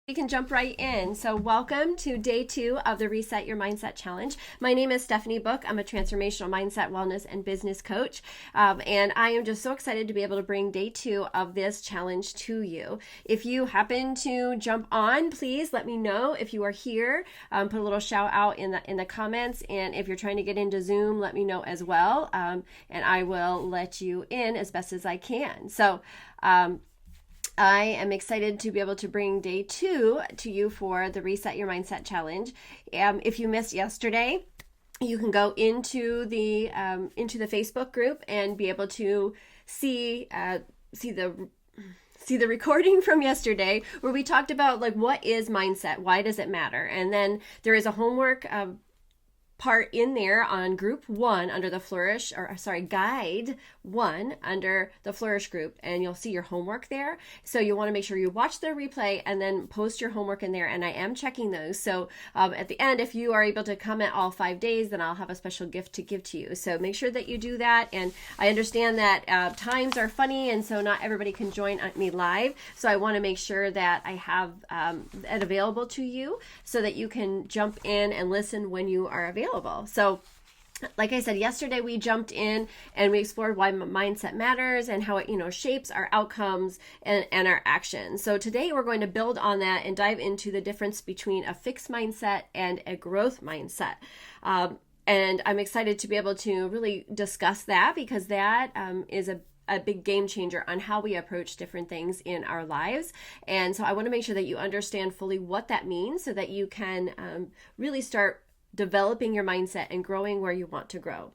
We can jump right in. So, welcome to day 2 of the Reset Your Mindset Challenge. My name is Stephanie Book. I'm a transformational mindset, wellness, and business coach. And I am just so excited to be able to bring day 2 of this challenge to you. If you happen to jump on, please let me know if you are here. Put a little shout out in the comments. And if you're trying to get into Zoom, let me know as well. And I will let you in as best as I can. So, I am excited to be able to bring day 2 to you for the Reset Your Mindset Challenge. If you missed yesterday, you can go into the Facebook group and be able to see the recording from yesterday where we talked about like what is mindset, why does it matter, and then there is a homework part in there on group 1 under the Flourish, guide 1 under the Flourish group, and you'll see your homework there. So you want to make sure you watch the replay and then post your homework in there, and I am checking those. So at the end, if you are able to comment all 5 days, then I'll have a special gift to give to you. So make sure that you do that, and I understand that times are funny, and so not everybody can join me live. So I want to make sure that I have it available to you so that you can jump in and listen when you are available. So like I said, yesterday we jumped in and we explored why mindset matters and how it, shapes our outcomes and our actions. So today we're going to build on that and dive into the difference between a fixed mindset and a growth mindset. And I'm excited to be able to really discuss that because that is a big game changer on how we approach different things in our lives. And so I want to make sure that you understand fully what that means so that you can really start developing your mindset and growing where you want to grow.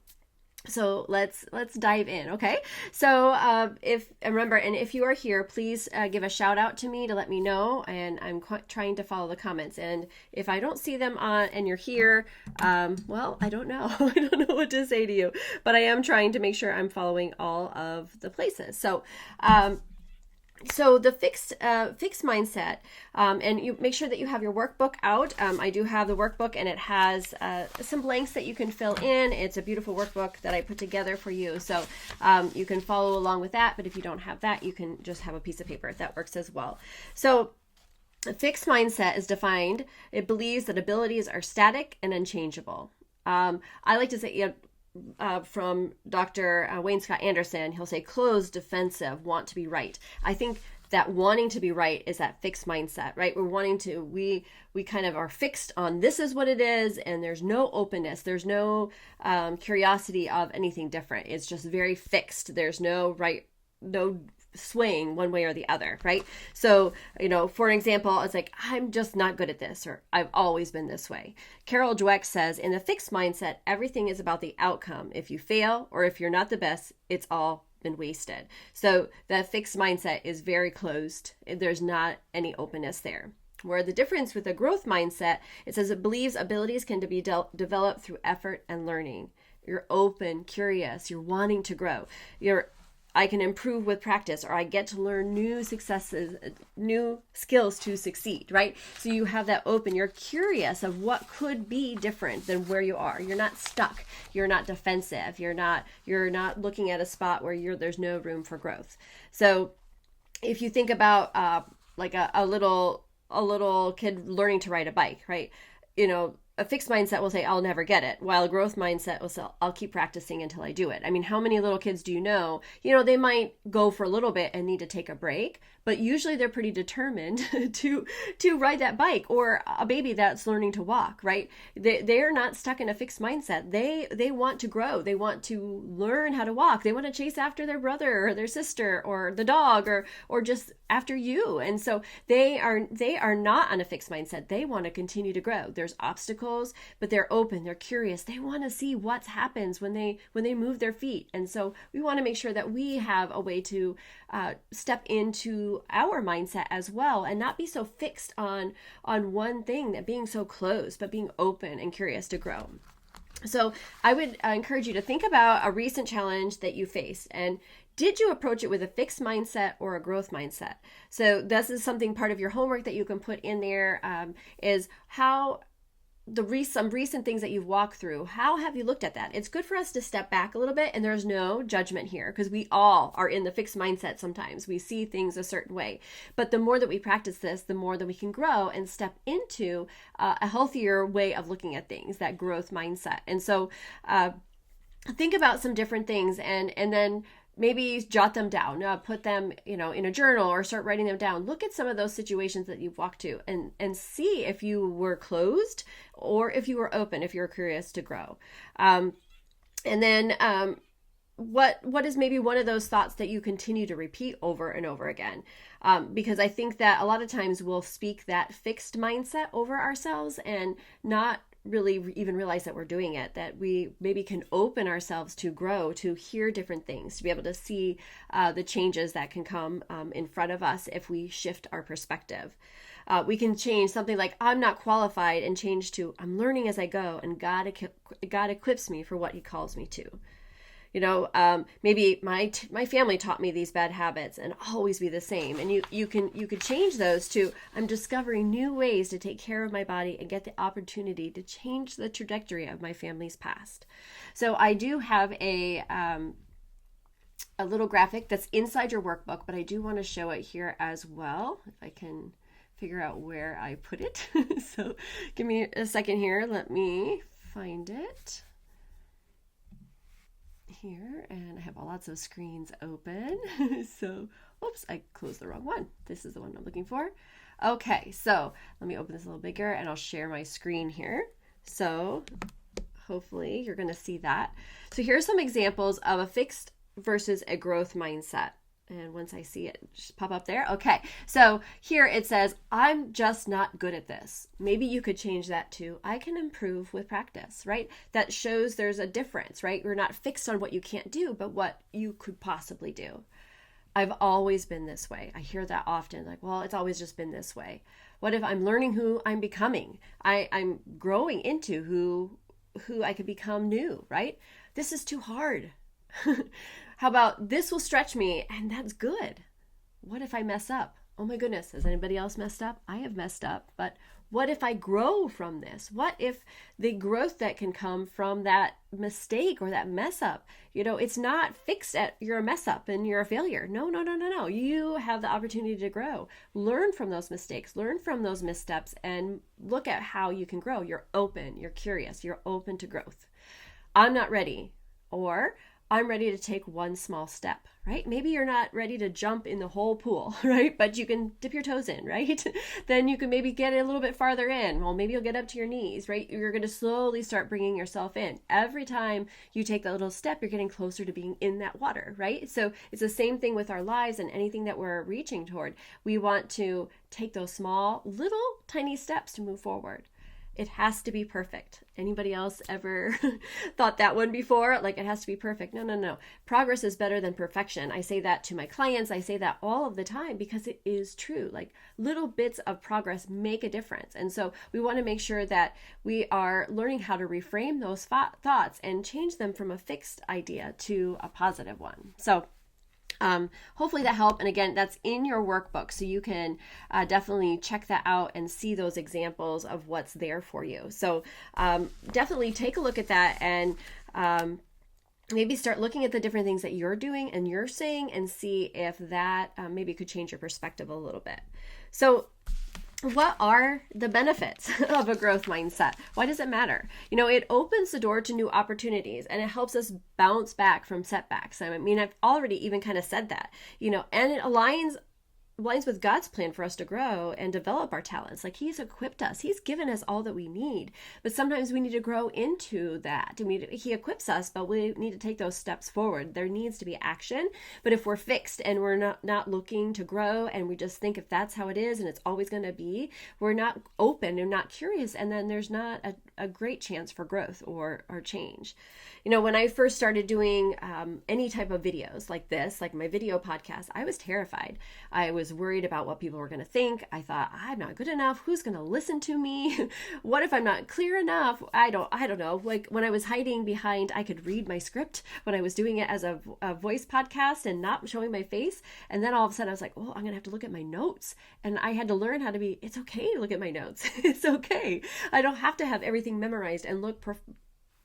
So let's dive in, okay? So if you are here, please give a shout out to me to let me know, and I'm trying to follow the comments. And if I don't see them on and you're here, well, I don't know. I don't know what to say to you, but I am trying to make sure I'm following all of the places. So the fixed mindset, and you make sure that you have your workbook out. I do have the workbook, and it has some blanks that you can fill in. It's a beautiful workbook that I put together for you. So you can follow along with that, but if you don't have that, you can just have a piece of paper. That works as well. So a fixed mindset is defined. It believes that abilities are static and unchangeable. I like to say, from Dr. Wayne Scott Anderson, he'll say closed, defensive, want to be right. I think that wanting to be right is that fixed mindset, right? We kind of are fixed on this is what it is, and there's no openness. There's no curiosity of anything different. It's just very fixed. There's no swaying one way or the other, right? So, for example, it's like, I'm just not good at this, or I've always been this way. Carol Dweck says, in the fixed mindset, everything is about the outcome. If you fail or if you're not the best, it's all been wasted. So that fixed mindset is very closed. There's not any openness there. Where the difference with a growth mindset, it says it believes abilities can be developed through effort and learning. You're open, curious, you're wanting to grow. I can improve with practice, or I get to learn new skills to succeed, right? So you have that open, you're curious of what could be different than where you are. You're not stuck. You're not defensive. You're not looking at a spot where there's no room for growth. So if you think about like a little kid learning to ride a bike, right? A fixed mindset will say, I'll never get it, while a growth mindset will say, I'll keep practicing until I do it. I mean, how many little kids do you know? They might go for a little bit and need to take a break, but usually they're pretty determined to ride that bike. Or a baby that's learning to walk, right? They're not stuck in a fixed mindset. They want to grow. They want to learn how to walk. They want to chase after their brother or their sister or the dog or just after you. And so they are not on a fixed mindset. They want to continue to grow. There's obstacles, but they're open, they're curious. They want to see what happens when they move their feet. And so we want to make sure that we have a way to step into our mindset as well and not be so fixed on one thing, that being so closed, but being open and curious to grow. So I would encourage you to think about a recent challenge that you faced, and did you approach it with a fixed mindset or a growth mindset? So this is something part of your homework that you can put in there, is how some recent things that you've walked through, how have you looked at that? It's good for us to step back a little bit, and there's no judgment here because we all are in the fixed mindset sometimes. We see things a certain way. But the more that we practice this, the more that we can grow and step into a healthier way of looking at things, that growth mindset. And so think about some different things and then maybe jot them down, put them, in a journal or start writing them down. Look at some of those situations that you've walked to and see if you were closed or if you were open, if you're curious to grow. And then what is maybe one of those thoughts that you continue to repeat over and over again? Because I think that a lot of times we'll speak that fixed mindset over ourselves and not really even realize that we're doing it, that we maybe can open ourselves to grow, to hear different things, to be able to see the changes that can come in front of us if we shift our perspective. We can change something like I'm not qualified and change to I'm learning as I go, and God equips me for what he calls me to. Maybe my family taught me these bad habits and always be the same. And you could change those to I'm discovering new ways to take care of my body and get the opportunity to change the trajectory of my family's past. So I do have a little graphic that's inside your workbook, but I do want to show it here as well, if I can figure out where I put it. So give me a second here. Let me find it here, and I have lots of screens open. So, oops, I closed the wrong one. This is the one I'm looking for. Okay, so let me open this a little bigger and I'll share my screen here. So hopefully you're going to see that. So here's some examples of a fixed versus a growth mindset. And once I see it just pop up there. Okay, so here it says, I'm just not good at this. Maybe you could change that to, I can improve with practice, right? That shows there's a difference, right? You're not fixed on what you can't do, but what you could possibly do. I've always been this way. I hear that often, like, well, it's always just been this way. What if I'm learning who I'm becoming? I'm growing into who I could become new, right? This is too hard. How about this will stretch me, and that's good. What if I mess up? Oh my goodness, has anybody else messed up? I have messed up, but what if I grow from this? What if the growth that can come from that mistake or that mess up, it's not fixed at you're a mess up and you're a failure. No. You have the opportunity to grow. Learn from those mistakes, learn from those missteps, and look at how you can grow. You're open, you're curious, you're open to growth. I'm not ready, or I'm ready to take one small step, right? Maybe you're not ready to jump in the whole pool, right? But you can dip your toes in, right? Then you can maybe get a little bit farther in. Well, maybe you'll get up to your knees, right? You're going to slowly start bringing yourself in. Every time you take that little step, you're getting closer to being in that water, right? So it's the same thing with our lives and anything that we're reaching toward. We want to take those small, little, tiny steps to move forward. It has to be perfect. Anybody else ever thought that one before? Like it has to be perfect. No. Progress is better than perfection. I say that to my clients. I say that all of the time because it is true. Like little bits of progress make a difference. And so we want to make sure that we are learning how to reframe those thoughts and change them from a fixed idea to a positive one. So hopefully that helped. And again, that's in your workbook. So you can definitely check that out and see those examples of what's there for you. So definitely take a look at that and maybe start looking at the different things that you're doing and you're saying and see if that maybe could change your perspective a little bit. So what are the benefits of a growth mindset? Why does it matter? It opens the door to new opportunities and it helps us bounce back from setbacks. I mean, I've already even kind of said that, and it aligns with God's plan for us to grow and develop our talents. Like he's equipped us. He's given us all that we need. But sometimes we need to grow into that. He equips us, but we need to take those steps forward. There needs to be action. But if we're fixed and we're not looking to grow and we just think if that's how it is and it's always going to be, we're not open and not curious. And then there's not a great chance for growth or change. When I first started doing any type of videos like this, like my video podcast, I was terrified. I was was worried about what people were going to think. I thought, I'm not good enough. Who's going to listen to me? What if I'm not clear enough? I don't know. Like when I was hiding behind, I could read my script when I was doing it as a voice podcast and not showing my face. And then all of a sudden I was like, oh, I'm going to have to look at my notes. And I had to learn how to be, it's okay to look at my notes. It's okay. I don't have to have everything memorized and look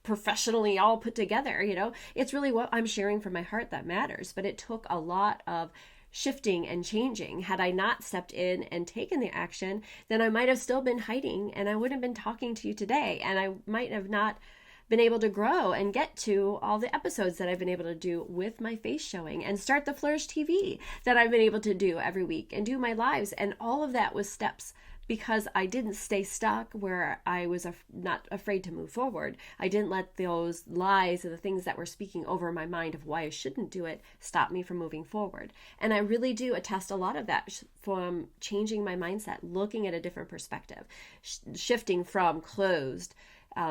professionally all put together. It's really what I'm sharing from my heart that matters. But it took a lot of shifting and changing. Had I not stepped in and taken the action, then I might have still been hiding and I wouldn't have been talking to you today. And I might have not been able to grow and get to all the episodes that I've been able to do with my face showing and start the Flourish TV that I've been able to do every week and do my lives. And all of that was steps because I didn't stay stuck where I was not afraid to move forward. I didn't let those lies and the things that were speaking over my mind of why I shouldn't do it stop me from moving forward. And I really do attest a lot of that from changing my mindset, looking at a different perspective, shifting from closed,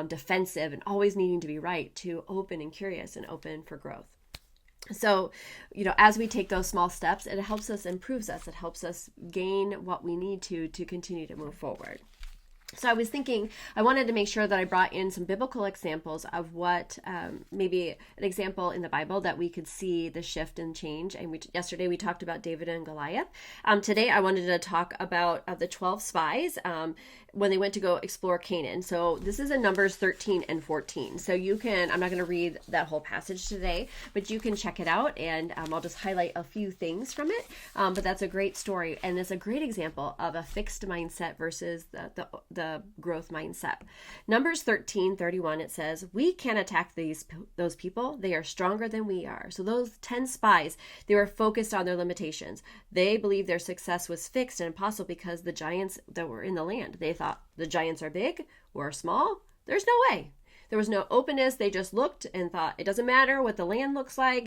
defensive, and always needing to be right to open and curious and open for growth. So, as we take those small steps, it helps us, improves us. It helps us gain what we need to continue to move forward. So I was thinking, I wanted to make sure that I brought in some biblical examples of what, maybe an example in the Bible that we could see the shift and change. And yesterday we talked about David and Goliath. Today I wanted to talk about the 12 spies when they went to go explore Canaan. So this is in Numbers 13 and 14. So you can, I'm not going to read that whole passage today, but you can check it out and I'll just highlight a few things from it. But that's a great story. And it's a great example of a fixed mindset versus the growth mindset. Numbers 13:31, it says, we can attack those people. They are stronger than we are. So those 10 spies, they were focused on their limitations. They believed their success was fixed and impossible because the giants that were in the land, they thought the giants are big, we're small. There's no way. There was no openness. They just looked and thought, it doesn't matter what the land looks like.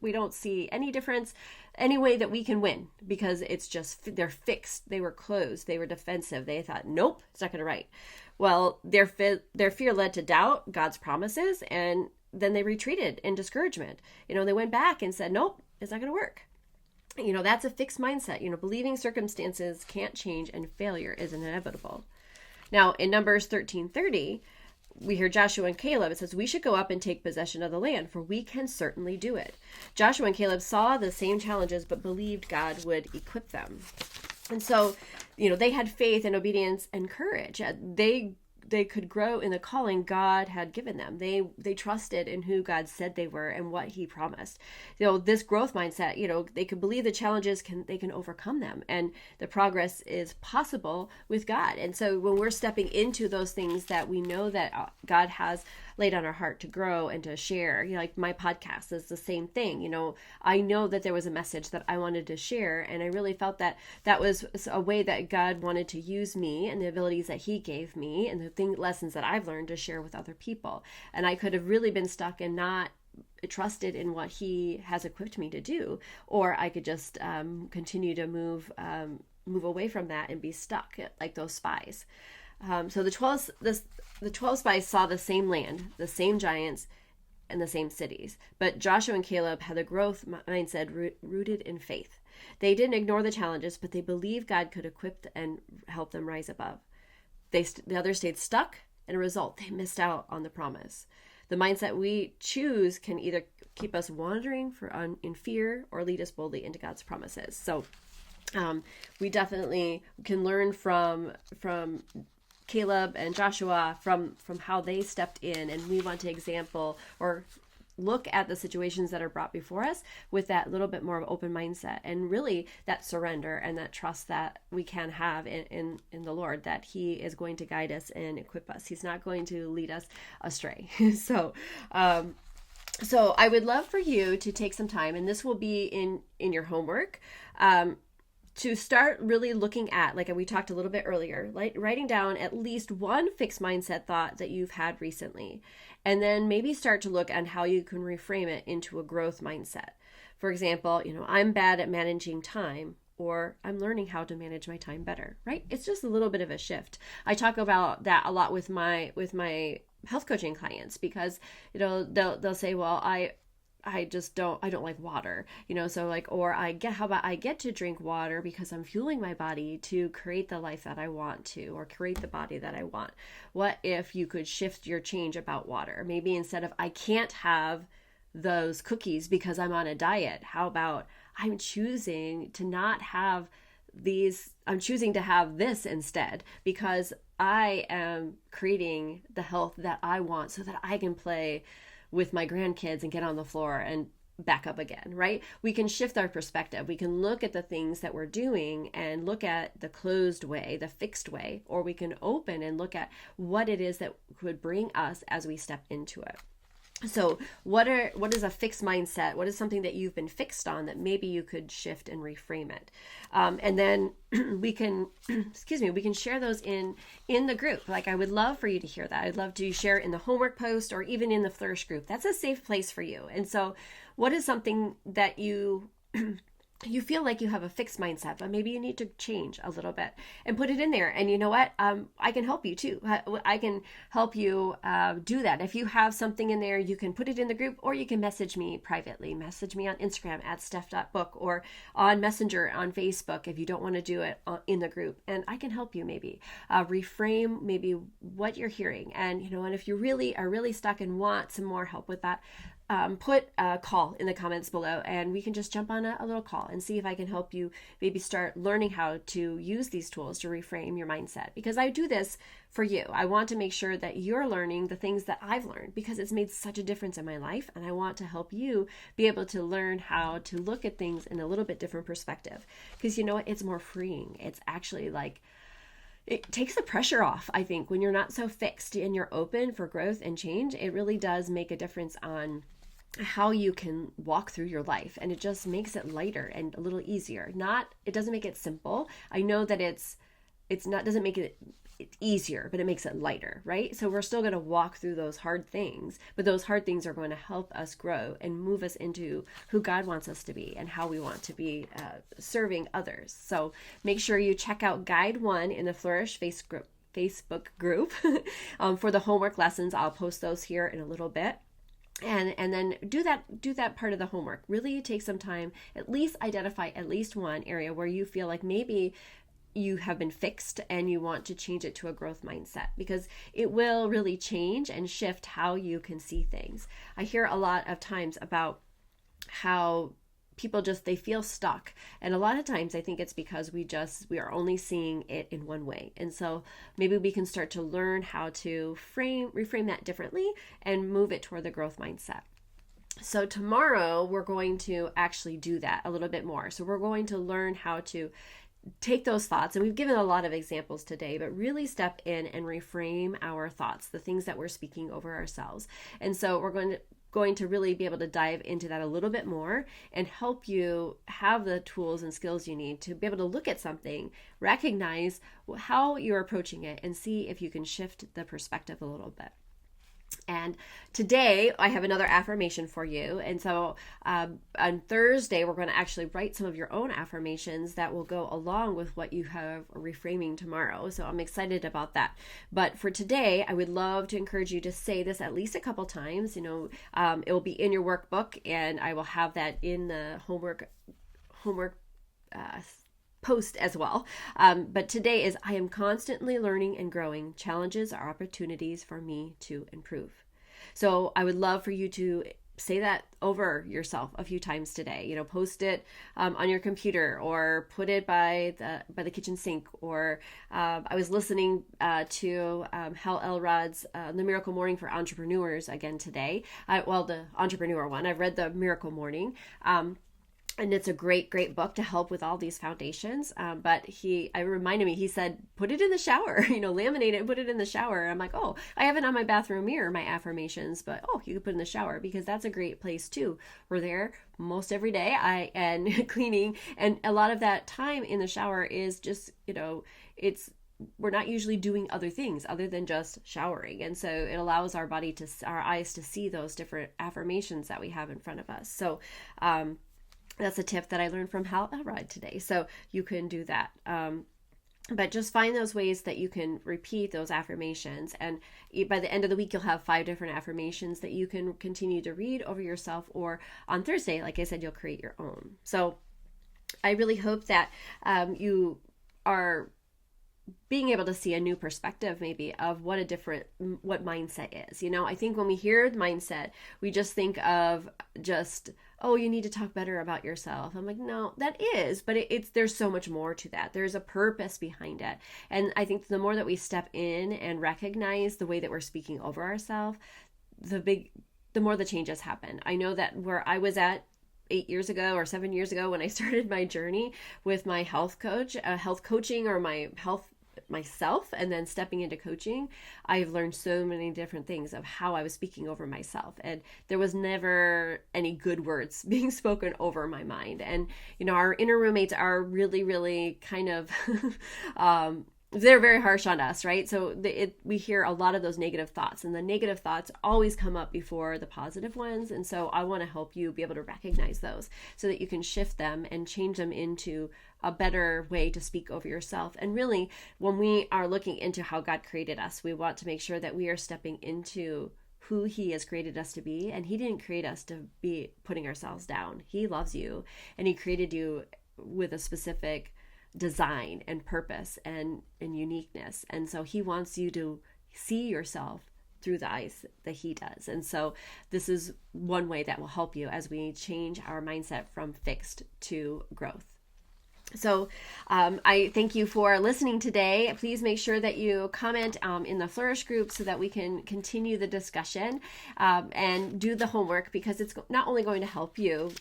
We don't see any difference, any way that we can win because it's just, they're fixed. They were closed. They were defensive. They thought, nope, it's not going to right. Well, their fear led to doubt God's promises. And then they retreated in discouragement. They went back and said, nope, it's not going to work. That's a fixed mindset. Believing circumstances can't change and failure is inevitable. Now, in Numbers 13:30, we hear Joshua and Caleb. It says, we should go up and take possession of the land, for we can certainly do it. Joshua and Caleb saw the same challenges, but believed God would equip them. And so, they had faith and obedience and courage. They could grow in the calling God had given them. They trusted in who God said they were and what he promised. This growth mindset, they could believe the challenges they can overcome them and the progress is possible with God. And so when we're stepping into those things that we know that God has laid on our heart to grow and to share, like my podcast is the same thing. I know that there was a message that I wanted to share, and I really felt that that was a way that God wanted to use me and the abilities that he gave me and the lessons that I've learned to share with other people. And I could have really been stuck and not trusted in what he has equipped me to do, or I could just continue to move away from that and be stuck like those spies. So the 12 spies saw the same land, the same giants, and the same cities. But Joshua and Caleb had a growth mindset rooted in faith. They didn't ignore the challenges, but they believed God could equip and help them rise above. The others stayed stuck, and as a result, they missed out on the promise. The mindset we choose can either keep us wandering in fear or lead us boldly into God's promises. So we definitely can learn from Caleb and Joshua from how they stepped in, and we want to example or look at the situations that are brought before us with that little bit more of open mindset and really that surrender and that trust that we can have in the Lord, that he is going to guide us and equip us. He's not going to lead us astray. So I would love for you to take some time, and this will be in your homework, to start really looking at, like we talked a little bit earlier, like writing down at least one fixed mindset thought that you've had recently, and then maybe start to look at how you can reframe it into a growth mindset. For example, I'm bad at managing time, or I'm learning how to manage my time better, right? It's just a little bit of a shift. I talk about that a lot with my health coaching clients because, they'll say, well, I don't like water, so like, or how about I get to drink water because I'm fueling my body to create the life that I want to, or create the body that I want. What if you could shift your change about water? Maybe instead of I can't have those cookies because I'm on a diet, how about I'm choosing to not have I'm choosing to have this instead because I am creating the health that I want so that I can play with my grandkids and get on the floor and back up again, right? We can shift our perspective. We can look at the things that we're doing and look at the closed way, the fixed way, or we can open and look at what it is that could bring us as we step into it. So what is a fixed mindset? What is something that you've been fixed on that maybe you could shift and reframe it? And then we can, we can share those in the group. Like, I would love for you to hear that. I'd love to share it in the homework post or even in the Flourish group. That's a safe place for you. And so what is something that you feel like you have a fixed mindset, but maybe you need to change a little bit, and put it in there. And you know what? I can help you too. I can help you do that. If you have something in there, you can put it in the group, or you can message me privately. Message me on Instagram at steph.book, or on Messenger on Facebook if you don't want to do it in the group. And I can help you maybe reframe maybe what you're hearing. And, and if you really are really stuck and want some more help with that, put a call in the comments below, and we can just jump on a little call and see if I can help you maybe start learning how to use these tools to reframe your mindset. Because I do this for you. I want to make sure that you're learning the things that I've learned, because it's made such a difference in my life, and I want to help you be able to learn how to look at things in a little bit different perspective. Because you know what? It's more freeing. It's actually like, it takes the pressure off, I think, when you're not so fixed and you're open for growth and change. It really does make a difference on how you can walk through your life, and it just makes it lighter and a little easier. It doesn't make it simple. I know that doesn't make it easier, but it makes it lighter, right? So we're still going to walk through those hard things, but those hard things are going to help us grow and move us into who God wants us to be and how we want to be serving others. So make sure you check out Guide 1 in the Flourish Facebook group for the homework lessons. I'll post those here in a little bit. And then do that part of the homework. Really take some time, at least identify at least one area where you feel like maybe you have been fixed and you want to change it to a growth mindset, because it will really change and shift how you can see things. I hear a lot of times about how people they feel stuck. And a lot of times I think it's because we are only seeing it in one way. And so maybe we can start to learn how to reframe that differently and move it toward the growth mindset. So tomorrow we're going to actually do that a little bit more. So we're going to learn how to take those thoughts, and we've given a lot of examples today, but really step in and reframe our thoughts, the things that we're speaking over ourselves. And so we're going to really be able to dive into that a little bit more and help you have the tools and skills you need to be able to look at something, recognize how you're approaching it, and see if you can shift the perspective a little bit. And today I have another affirmation for you. And so on Thursday, we're going to actually write some of your own affirmations that will go along with what you have reframing tomorrow. So I'm excited about that. But for today, I would love to encourage you to say this at least a couple times. It will be in your workbook, and I will have that in the homework post as well. But today is, I am constantly learning and growing. Challenges are opportunities for me to improve. So I would love for you to say that over yourself a few times today. Post it on your computer, or put it by the kitchen sink. Or I was listening to Hal Elrod's The Miracle Morning for Entrepreneurs again today. The entrepreneur one. I've read The Miracle Morning. And it's a great, great book to help with all these foundations. But I reminded me, he said, put it in the shower, laminate it and put it in the shower. I'm like, oh, I have it on my bathroom mirror, my affirmations, but you could put it in the shower, because that's a great place too. We're there most every day, and cleaning. And a lot of that time in the shower is just, we're not usually doing other things other than just showering. And so it allows our eyes to see those different affirmations that we have in front of us. So, that's a tip that I learned from Hal Elrod today. So you can do that. But just find those ways that you can repeat those affirmations. And by the end of the week, you'll have 5 different affirmations that you can continue to read over yourself. Or on Thursday, like I said, you'll create your own. So I really hope that you are being able to see a new perspective maybe of what mindset is. I think when we hear mindset, we just think of just, oh, you need to talk better about yourself. I'm like, no, that is, but there's so much more to that. There's a purpose behind it. And I think the more that we step in and recognize the way that we're speaking over ourselves, the more the changes happen. I know that where I was at 8 years ago or 7 years ago when I started my journey with my health coaching or my health myself, and then stepping into coaching, I've learned so many different things of how I was speaking over myself. And there was never any good words being spoken over my mind. And, our inner roommates are really, really kind of, they're very harsh on us, right? So we hear a lot of those negative thoughts, and the negative thoughts always come up before the positive ones. And so I want to help you be able to recognize those so that you can shift them and change them into a better way to speak over yourself. And really, when we are looking into how God created us, we want to make sure that we are stepping into who He has created us to be. And He didn't create us to be putting ourselves down. He loves you, and He created you with a specific design and purpose and uniqueness. And so He wants you to see yourself through the eyes that He does. And so this is one way that will help you as we change our mindset from fixed to growth. So I thank you for listening today. Please make sure that you comment in the Flourish group so that we can continue the discussion and do the homework, because it's not only going to help you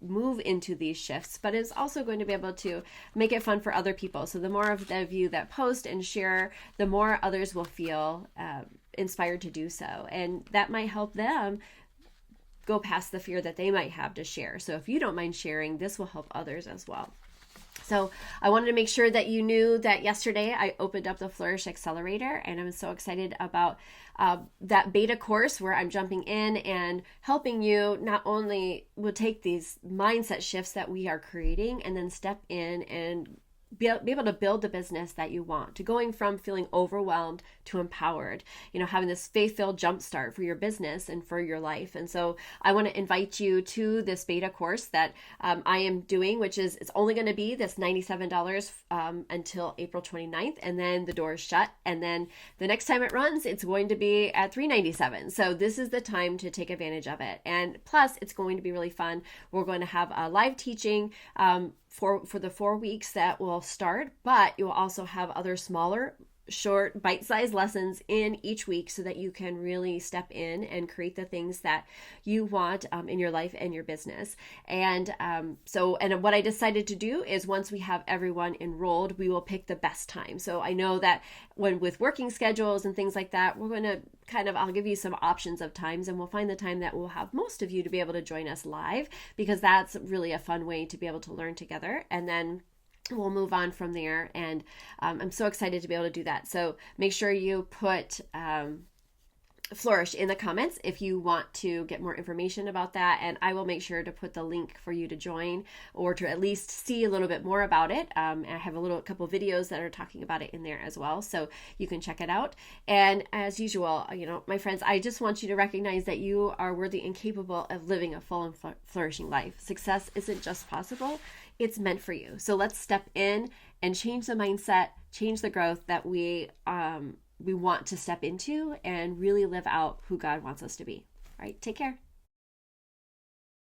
move into these shifts, but it's also going to be able to make it fun for other people. So the more of you that post and share, the more others will feel inspired to do so. And that might help them go past the fear that they might have to share. So if you don't mind sharing, this will help others as well. So I wanted to make sure that you knew that yesterday I opened up the Flourish Accelerator, and I'm so excited about that beta course where I'm jumping in and helping you not only will take these mindset shifts that we are creating and then step in and be able to build the business that you want, to going from feeling overwhelmed to empowered, having this faith-filled jumpstart for your business and for your life. And so I want to invite you to this beta course that I am doing, which is, it's only going to be this $97 until April 29th, and then the doors shut. And then the next time it runs, it's going to be at $397. So this is the time to take advantage of it. And plus, it's going to be really fun. We're going to have a live teaching for the 4 weeks that will start, but you'll also have other smaller, short, bite-sized lessons in each week so that you can really step in and create the things that you want in your life and your business. And and what I decided to do is, once we have everyone enrolled, we will pick the best time. So I know that with working schedules and things like that, we're going to I'll give you some options of times, and we'll find the time that will have most of you to be able to join us live, because that's really a fun way to be able to learn together. And then we'll move on from there. And I'm so excited to be able to do that. So make sure you put Flourish in the comments if you want to get more information about that, and I will make sure to put the link for you to join, or to at least see a little bit more about it. I have a couple videos that are talking about it in there as well, so you can check it out. And as usual, my friends, I just want you to recognize that you are worthy and capable of living a full and flourishing life. Success isn't just possible, it's meant for you. So let's step in and change the mindset, change the growth that we want to step into, and really live out who God wants us to be. All right, take care.